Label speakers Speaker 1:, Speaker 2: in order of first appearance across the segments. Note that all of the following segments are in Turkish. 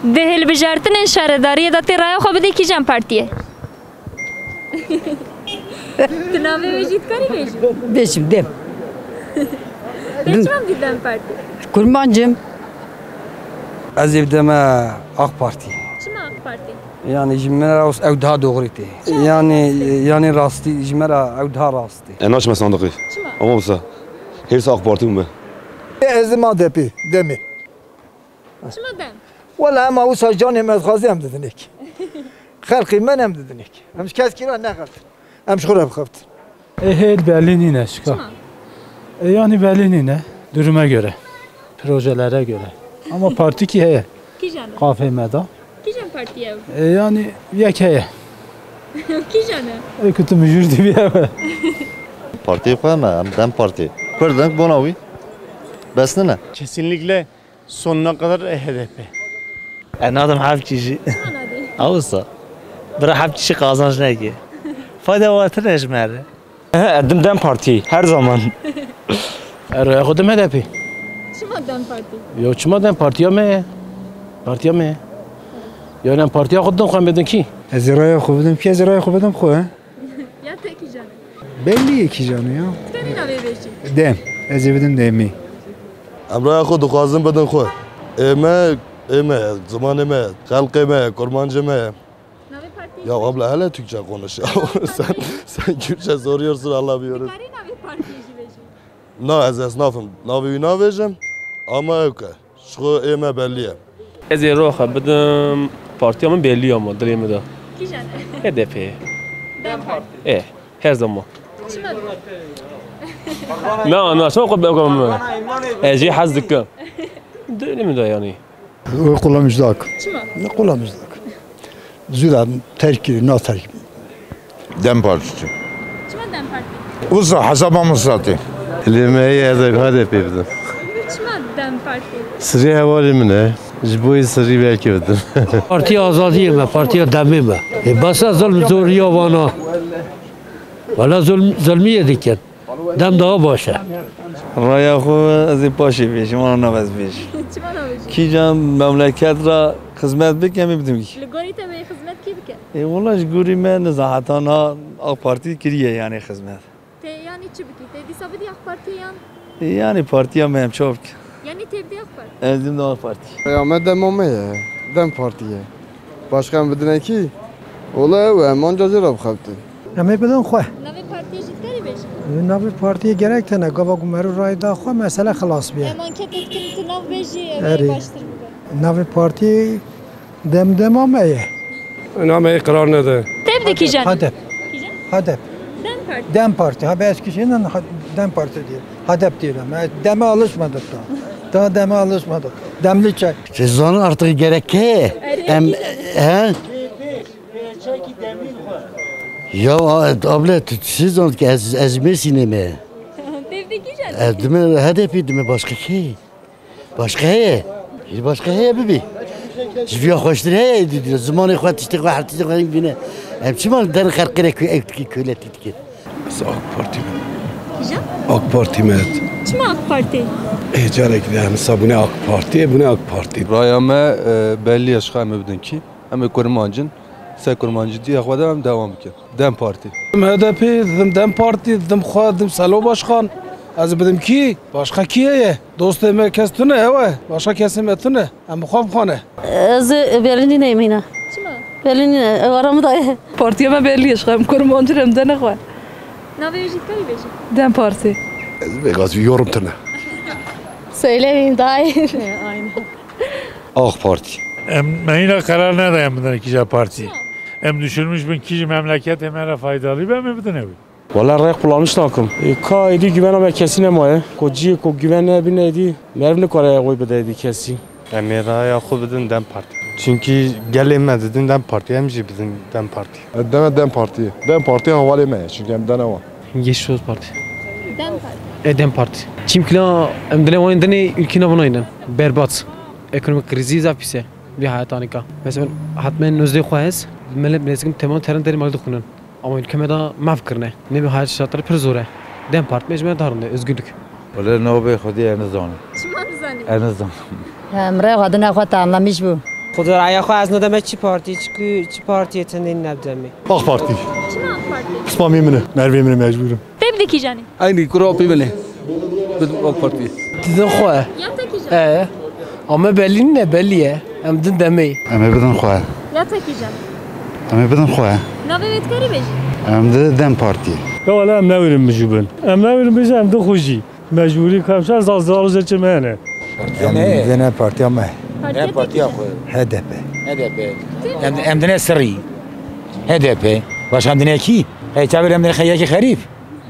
Speaker 1: دهل بجارتن شهرداری دا تی رای خو بده کی جام پارتیه تنامه وجید کاری بیشی
Speaker 2: Beşim dem.
Speaker 1: Beşmem didem parti
Speaker 2: Kurmancım.
Speaker 3: Ez ê deme AK Parti.
Speaker 1: Çima AK Parti
Speaker 3: Yani ji me ra ew daha doğru tê. Yani rastî ji me ra ew daha rast tê.
Speaker 4: Naçme sandıkı.
Speaker 1: Çima
Speaker 4: Ama olsa. Hepsi AK Parti mi?
Speaker 5: Ezim ADP demi.
Speaker 1: Çima dem
Speaker 5: Valla ama o sacan mezgazi hem dedinik. Halkı men hem dedinik. Hem kes kira ne kaldı. Hem şuraya bakıp.
Speaker 6: Ehel belli nine şika.
Speaker 1: Çima
Speaker 6: Yani belli nine duruma göre, projelere göre. Ama parti ki heye,
Speaker 1: Ki jane
Speaker 6: kafemeda.
Speaker 1: Ki jam partiye
Speaker 6: Yani yek heye.
Speaker 1: Ki jane
Speaker 6: Kutu müjür bir heye.
Speaker 7: Parti koyma, Dem Parti. Kurdan bonavi. Besne ne?
Speaker 8: Kesinlikle sonuna kadar HDP.
Speaker 9: Anladım hafçıcı.
Speaker 1: Anladım
Speaker 9: Avsa. Bırak hafçıcı kazanç ne ki? Fayda vardır ejmeri.
Speaker 3: Dem Parti her zaman.
Speaker 6: Eroya kudum HDP.
Speaker 1: Çima dem parti
Speaker 6: Yo çima dem partiya me. Partiya me. Yani partiya kudum khan bedin ki.
Speaker 5: Ez raya khubdum ki ez raya khubdum khu.
Speaker 1: Ya te ki jane
Speaker 5: Belli ki canı ya.
Speaker 1: Teni nave beşi
Speaker 5: Dem. Ez evidim demi.
Speaker 4: Emraya xo dixwazim bidin xwe. Ême, zimanê xelkê me, kurmancı me.
Speaker 1: Nave parti
Speaker 4: Ya abla hele Türkçe konuş ya. sen Kürtçe soruyorsun anlamıyoruz.
Speaker 1: Kari nave parti ji beşi
Speaker 4: Na ez esnafım. Navê wî navêjim. Ama evke. Şu ême belli ye.
Speaker 10: Ez ê roxa bidim partiya min belli ama dilê min de.
Speaker 1: Ki jane
Speaker 10: HDP.
Speaker 1: Dem parti
Speaker 10: Her zaman.
Speaker 1: Çima
Speaker 10: Na şo qod ez jî hez dikim. Dilê min de yani.
Speaker 5: Kula müjdak.
Speaker 1: Çima
Speaker 5: Ne kula müjdak. Züla terki na terki.
Speaker 7: Dem Partisi.
Speaker 1: Çima dem parti
Speaker 7: Uza hasabamız zaten.
Speaker 4: Limeyi ezek HDP bidim.
Speaker 1: Çima dem parti
Speaker 4: Sırrı hevali mi ne? Jiboyu sırrı belki bidim.
Speaker 9: Parti azadiye me, parti demi me. Basa zulm zoriya vana. Valla zulmiye diken. Dem daha başa.
Speaker 3: Raya xwe ez ê paşê bêjim wan navez bêjim.
Speaker 1: Çima nave beşi
Speaker 3: Ki cam memleket ra xizmet bikim ê bidim ki.
Speaker 1: Li gorî te ve hizmet ki bike
Speaker 3: Valla ji gorî me nizahatan AK Parti kiriye yani xizmet.
Speaker 1: Te yani çi bike te dîsa bidî AK Parti yan
Speaker 3: Yani partiya me hem çok.
Speaker 1: Yani tevdi AK Parti
Speaker 3: Ezdim de AK Parti.
Speaker 11: Ya me demame ye. Dem Partiye. Başkan bidine ki. Ola ve manca zira bxaptı.
Speaker 5: Eme bedin khu.
Speaker 1: Nave partiye jî kari beşi
Speaker 5: Navi partiye gerek tane gava gumeru rayda khu mesele xalas biye.
Speaker 1: Em anket etkin tu nav beşi
Speaker 5: Eri.
Speaker 1: ev baştır bibe
Speaker 5: Navi parti dem demame ye.
Speaker 10: Name karar ne de.
Speaker 1: Tevdi ki jane
Speaker 5: Hadep.
Speaker 1: Ki jane
Speaker 5: Hadep.
Speaker 1: Dem parti
Speaker 5: Dem Parti. Ha eski şeyle Dem Parti diyor. Hadep diyorum. Deme alışmadık daha. Daha deme alışmadık. Demli çay.
Speaker 9: Cezanın artık gerek he. He? Ya abla siz on ki ezmesine mi?
Speaker 1: Tevdi ki jane
Speaker 9: Deme HDP deme başka ki. Başka he. Başka he bibi. Jiviya hoştur he diyor. Zamanı xwat işte var işte var bine. Hem çimal der xarqire ki köle titki.
Speaker 4: AK Parti mi?
Speaker 1: Ki jane
Speaker 4: AK Parti mi?
Speaker 1: Çima AK Parti
Speaker 4: Carek de hem sabune AK Parti, bu ne AK Parti.
Speaker 3: Raya me belli yaşa em bidin ki. Em kurmancın. Se kurmancı diye xwedem em devam bikin. Dem Parti.
Speaker 6: HDP, Dem Parti, Dem Xadim Salo Başkan. Az bidim ki başka kiye? Dost merkez tune eve. Başka kesim tune. Am xaf xane.
Speaker 2: Az belli nine mina.
Speaker 1: Çima
Speaker 2: Belli nine varamı da. Partiya me belli yaşam kurmancı hem de ne khu.
Speaker 1: Nave jî kari beşi
Speaker 2: Dem Parti.
Speaker 4: Gaz yorum tane.
Speaker 2: Söylemeyeyim daha iyi. Aynen.
Speaker 4: AK Parti.
Speaker 8: Ben yine karar ne dayım bundan ikinci parti. Hem düşünmüş ben ki memleket hem faydalı ben mi bidin evi.
Speaker 10: Valla ray kullanmış takım. Ka edi güven ama kesin ama ya. Koci ko güven ne bir neydi? Mervini koraya koy bedeydi kesin.
Speaker 3: Raya xwe bidin Dem Parti. Çünkü gelê me didin Dem Parti hem jî bidin Dem Parti.
Speaker 11: Deme Dem Partiye. Dem Partiye havale me. Çünkü hem dene var.
Speaker 9: Yeşil Parti.
Speaker 1: Dem Parti
Speaker 9: Dem Parti. Çimkila emdene oyundane ülkene bunu oynan. Berbat. Ekonomik krizi zapise. Bir hayatanika. Mesela hatmen nözde xwaz. Melek neskim tamam teran deri magdı kunan. Ama ülkeme da maf kırne. Ne bir hayat şartları pir zor he. Dem Parti mecmur darında özgürlük.
Speaker 7: Valla ne be xudi en zon.
Speaker 1: Çima nizani
Speaker 7: En zon.
Speaker 2: Emre kadına khu anlamış bu.
Speaker 9: خدا رأی خو از ندم چی پارتی چی پارتی تنین نبدمی
Speaker 4: AK Parti.
Speaker 1: Çima AK Parti?
Speaker 4: İsmail Emin'e. Merve Emin'e mecburum.
Speaker 1: Tebrik ki canı.
Speaker 6: Aynı kuru bibine. Bizim AK Parti.
Speaker 9: Didin xo
Speaker 1: Ya tek ki canı.
Speaker 9: ama belli ne belliye hem din demi
Speaker 7: Em ê bidin xwe.
Speaker 1: Ya tek ki canı.
Speaker 7: Em ê bidin xwe.
Speaker 1: Navê wê dikarî bêjî?
Speaker 7: Em di Dem Partiye.
Speaker 10: Ya valla em nevirim mijubin. Em nevirim bize em de xujî. Mecburi kamşar zazdalı zerçemene.
Speaker 5: Dene parti ama
Speaker 1: Partiya
Speaker 5: HDP.
Speaker 12: HDP. Em dine sirri. HDP. Baş em dine ki? Hey çabir em dine xeyeki xerif.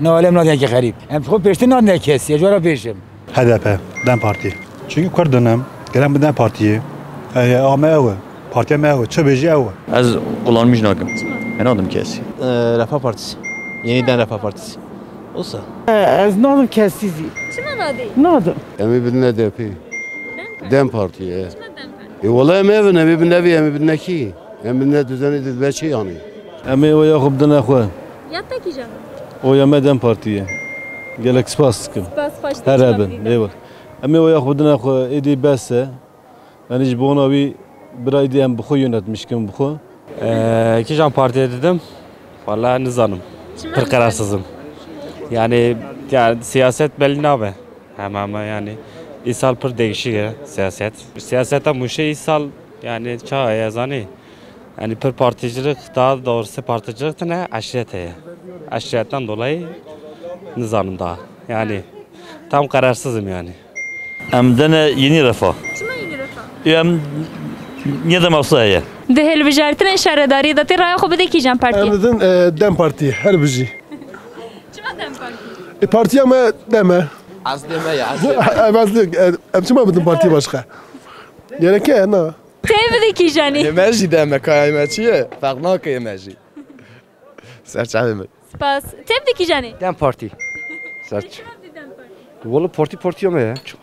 Speaker 12: Ne alem nadine ki xerif. Em çok peştin nadine kes. Ya jora peşim.
Speaker 4: HDP. Dem Parti. Çünkü Kurdanım. Gelen bir Dem Partiye. Ama ev. Partiye mi ev? Çöbeci ev.
Speaker 13: Ez kullanmış nakim. Ben adım kes.
Speaker 9: Refah Partisi. Yeniden Refah Partisi. Olsa.
Speaker 2: Ez nadım kesizi.
Speaker 1: Çima nadê?
Speaker 2: Nadım.
Speaker 11: Emi bin HDP. Dem Partiye. Valla emi evin, emi bin evi, emi bin neki. Emi bin ne düzeni dilbeçi yani.
Speaker 3: Emi oya xwe bidine xwe.
Speaker 1: Ya tek ki canı.
Speaker 3: Oya me Dem Partiye. Gelek spas dikim.
Speaker 1: Bas başta
Speaker 3: Her
Speaker 1: çima
Speaker 3: ebin.
Speaker 1: bidîne.
Speaker 3: Eyvallah. Emi oya xwe bidine xwe êdî besse. Yani ji bona wî bira êdî em bi xwe yönetmişkin bi xwe.
Speaker 10: Kijan Partiye dedim. Valla nizanım. Pır kararsızım. Yani siyaset belli ne abi? Hemen yani İsal pır değişik ya siyaset. Siyasete bu şey İsal yani çağ yazani. Yani pır particilik daha doğrusu particilik de ne aşirete ya. Aşiretten dolayı nizanım daha. Yani tam kararsızım yani.
Speaker 13: Em dene yeni refah.
Speaker 1: Çima yeni refah?
Speaker 13: Em niye de mafsaya?
Speaker 1: Di hilbijartinên şaredariyê de tê raya xwe bide kîjan partiye?
Speaker 6: Dedin Dem Parti. Her bizi.
Speaker 1: Çima Dem Parti?
Speaker 6: Partiye mi deme.
Speaker 9: Az deme ya.
Speaker 6: Em çima bidin partiye başka. Yani ki ne?
Speaker 1: Tebrik ki canı.
Speaker 9: Emerji deme kaymetçiye. Farklı emerji. Serçe mi?
Speaker 1: Spas. Tebrik ki canı.
Speaker 9: Dem Parti. Serç. Valla parti ama ya. Çok.